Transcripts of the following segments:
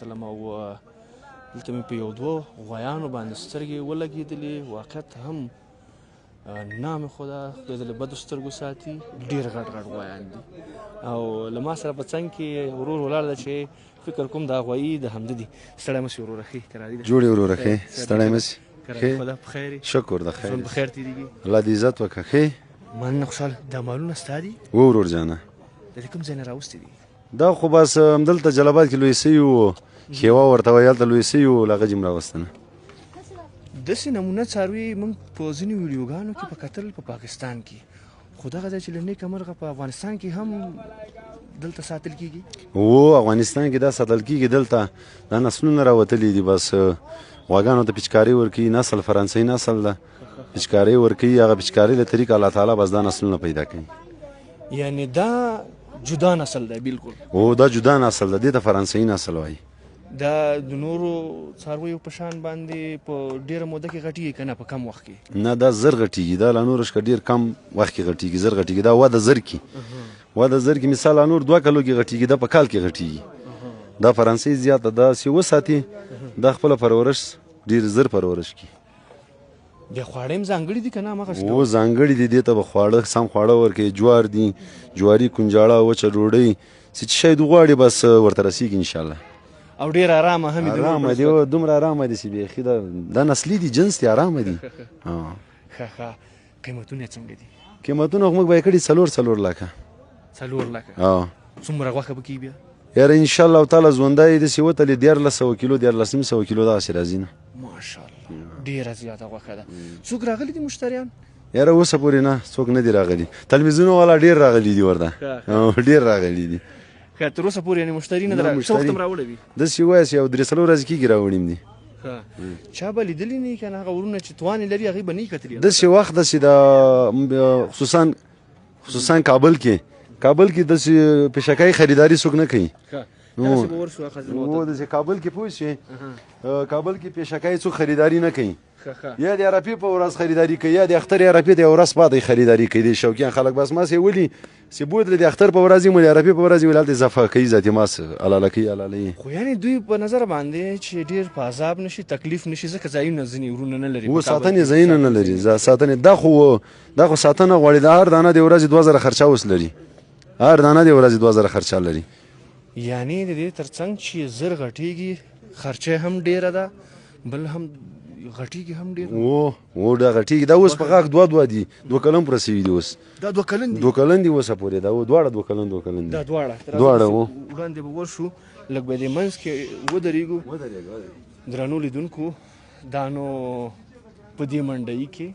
وسلم او دلته مې په یو دوه غویانو باندې سترګې ولګېدلې. واقعیت هم نام خدا خدای دې له بدو سترګو ساتي. ډېر غټ غټ غویان دي او له ما سره په څنګ کې ورور ولاړ ده چې فکر کوم دا غویي د همده دي. ستړی مه شي وروره، ښې کراري ده. جوړې وروره ښې، ستړی مه شي. خدا په خیر یې. شکر د خیر. ژوند په خیر تېرېږي. الله دې عزت وکړه. ښې مننه خوشحال. دا مالونه ستا دي؟ و ورور جانه. د دې کوم ځای نه راوستي دي؟ دا خو بس همدلته جلال کې لوی سوي وو، خیوا ورته وایي هلته لوی سوي وو، له هغه جیم راوستنه. داسې نمونه څاروي موږ په ځینو ویډیوګانو کې په کتل په پاکستان کې، خو دغه ځای چې له نیکه مرغه په افغانستان کې هم دلته ساتل کېږي. و افغانستان کې دا ساتل کېږي، دلته دا نسلونه راوتلي دي. بس غواګانو ته پچکاري ورکوي، نسل فرانسوي نسل ده، پچکاري ورکوي. هغه پچکاري له طریق الله تعالی بس دا نسلونه پیدا کوي. یعنی دا جدا نسل دی بالکل. او دا جدا نسل ده، دې ته فرانسوي نسل وایي. دا د نورو څارویو په شان باندې په ډېره موده کې غټېږي که نه په کم وخت کې؟ نه دا زر غټېږي، دا له نورو څخه ډېر کم وخت کې غټېږي، زر غټېږي. دا وده زر کې وده زر کې مثال نور 2 کالو کې غټېږي، دا په کال کې غټېږي. دا فرانسوي زیاته ده چې وساتي، دا خپله پرورش ډېر زر پرورش کړي. بیا خواړه هم ځانګړي دي که نه همغسې؟ و ځانګړي دي، دې ته به خواړه سم خواړه ورکوي. جوار دي، جواري کنجاړه، وچه ډوډۍ، چې شی دې غواړي بس ورته رسېږي انشاءالله. او ډېر ارامه هم دي؟ ارامه دي، دومره ارامه دي چې بیخي دا نسلي دي، جنس دي، ارامه دي. ښه ښه. قیمتونه یې څنګه دي؟ قیمتونه خو موږ به یې کړي 4 لکه. 4 لکه؟ څومره غوښه به کېږي بیا؟ یاره انشاءالله تعالی ژوندی داسې وتلې 1400 کیلو 1400 کیلو دغسې راځي نه. ماشاءالله ډېره زیاته غوښه ده. څوک راغلي دي مشتریان؟ یاره اوسه پورې نه څوک نه دي راغلي. تلویزیونو والا ډېر راغلي دي ورته، ډېر راغلي دي. ښه تر اوسه پورې یعنې مشتري نه ده راغلي؟ څه وخت هم راوړی وي؟ داسې ووایه چې یو 3 ورځې کېږي راوړي دي. چا به لیدلي نه وي که نه هغه ورونه چې توانې لري هغوی به نه وي کتلي؟ داسې وخت ده چې د خصوصا کابل کې داسې پیشکۍ خریداري څوک نه کوي. داسې کابل کې پوه شې، کابل کې پیشکۍ څوک خریداري نه کوي. یا د عرفې په ورځ خریداري کوي، یا د اختر عرفې ته یو ورځ پاتې خریداري کوي. د شوقیان خلک بس ماس یې ولي چې بوتلې د اختر په ورځ یې د عرفې په ورځ یې هلته اضافه کوي، ذاتي ماس حلاله کوي. خو یعنې دوی په نظر باندې چې ډېر په عذاب نه شي، تکلیف نه شي، ځکه ځایونه ځینې ورونه نه لري. و ساتنې ځایونه نه لري، ساتنې دا خو ساتنه غواړي. د هر دانه د ورځې 2000 خرچه اوس لري، هر دانه د ورځې 2000 خرچه لري. یعنې د دې تر څنګ چې زر غټېږي، خرچه هم ډېره ده، بل هم غټېږي هم ډېر. و دا غټېږي. دا اوس په غاښ 2 دي، 2 کلن پوره سوي دي اوس. دا 2 کلن دي؟ 2 کلن دي اوسه پورې. دا دواړه 2 کلن دي. دا دواړه وړاندې به ورشو، لږ به دې منځ کې ودرېږو. درنو لیدونکو، دا نو په دې منډۍ کې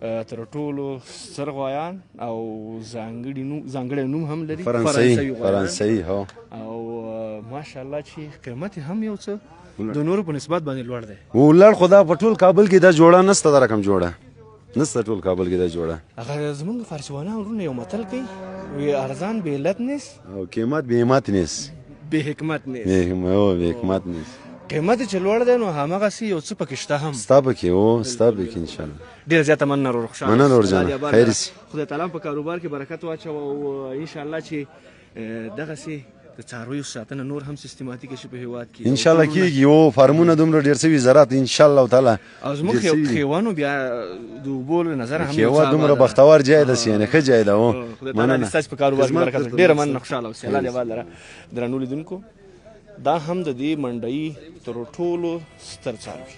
تر ټولو ستر غویان او ځانګړی نوم هم لري، فرانسوي. او ماشاءالله چې قیمت هم یو څه د نورو په نسبت باندې لوړ دی. لوړ خو دا په ټول کابل کې دا جوړه نسته، دا رقم جوړه نسته ټول کابل کې دا جوړه. هغه زمونږ فارسیوانان ورونه یو متل کوي، وی ارزان بې علت نیست او قیمت بې حکمت نیست. بې حکمت نیست. بې حکمت نیست. قیمت چې لوړ دی نو همغسې یو څه پکې شته هم. ستا پکې ستا پکې انشاءالله. ډېره زیاته مننه ورور خوشحاله. مننه ورور جانه، خیر شي. خدای تعالی په کاروبار کې برکت واچوه او انشاءالله چې دغسې د څارویو ساتنه نور هم سیستماتیکه شي په هېواد کې انشاءالله کېږي. فارمونه دومره ډېر شوي زراعت انشاءالله تعالی. او زموږ خیوانو بیا د اوبو له نظره هم خیوا دومره بختور ځای ده چې یعنې ښه ځای ده. خدای تعالی دې ستاسې په کاروبار کې برکت وکړي. ډېره مننه، خوشحاله اوسئ. الله دې آباد لره. درنو لیدونکو، دا هم د دې منډۍ تر ټولو ستر څاروي